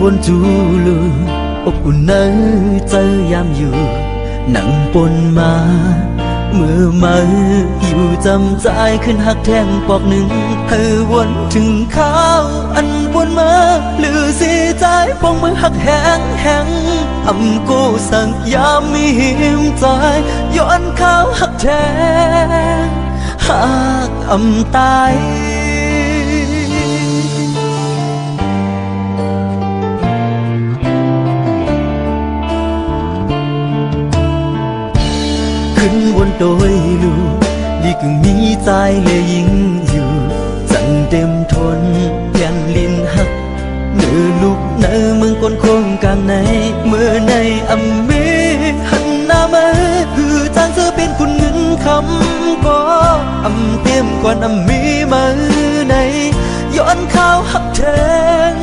บนจูลูอบอุ่นเนื้อใจยามอยู่นั่งปนมาเมื่อมาอยู่จำใจขึ้นหักแทงปอกหนึ่งให้วนถึงข้าวอันวนมาหรือสีใจพงมือหักแหงแหงอำกูสั่งยามมีหิมใจย้อนข้าวหักแทงหักอำตายขึ้นบนโดยลูลีกึ่งมีใจเลยยิ่งอยู่จังเต็มทนยันลินหักเนื้อลูกเนื้อเมืองก้นโคงกลางในเมื่อในอำมีหันหน้ามาคือจางเธอเป็นคุณเงินคำก็อำเตรียมก่อนอำมีมาในย้อนข้าวหักแทง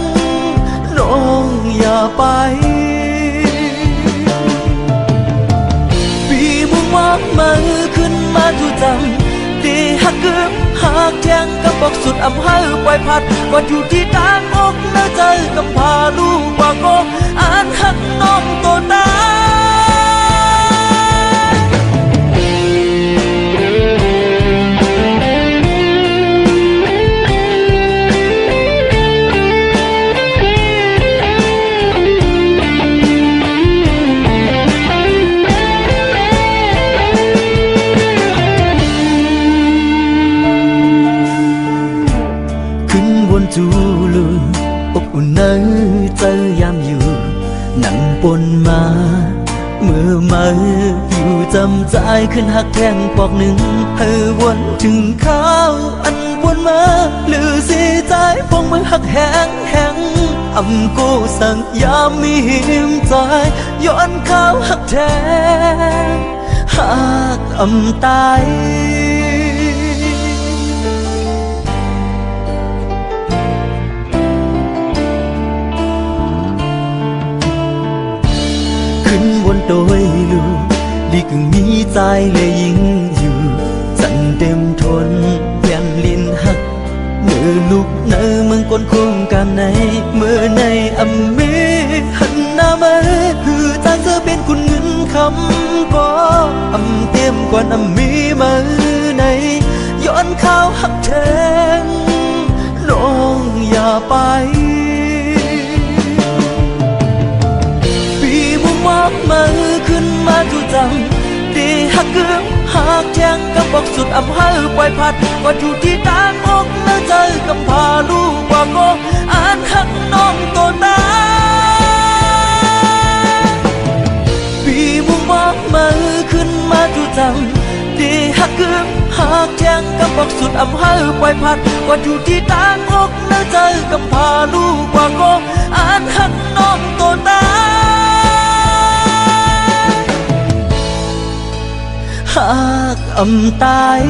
น้องอย่าไปมองมือขึ้นมาจู่จำดีหักเกือบหักแทงกับบอกสุดอำให้ปล่อยพัดก่อนอยู่ที่ตางอกเนื้อใจกำพาลูกว่าก็อ่านหักน้องตัวตายจูลูอบอุ่นเนื้อใจยามอยู่นั่งปนมาเมื่อมาอยู่จำใจขึ้นหักแทงปอกหนึ่งให้วนถึงข้าวอันวนมาหรือสีใจพงมือหักแหงแหงอำกูสั่งยามมีหิมใจย้อนข้าวหักแทงหักอำตายขึ้นบนโดยลูลีกึ่งมีใจเลยยิ่งอยู่จันเต็มทนยันลินหักเนื้อลูกเนื้อเมืองก้นโคงกลางในเมื่อในอำมีหันหน้ามาคือจางเธอเป็นคุณเงินคำก็อำเตรียมก่อนอำมีมาในย้อนข้าวหักแทงน้องอย่าไปมองมือขึ้นมาจู่จำดีหักเกือบหักแทงกับบอกสุดอำให้ปล่อยพัดก่อนอยู่ที่ตางอกเนื้อใจกำพาลูกว่าก็อ่านหักน้องตัวตายปีมุมมองมือขึ้นมาจู่จำดีหักเกือบหักแทงกับบอกสุดอำให้ปล่อยพัดก่อนอยู่ที่ตางอกเนื้อใจกำพาลูกว่าก็อ่านหักน้องตัวตายหักอำตาย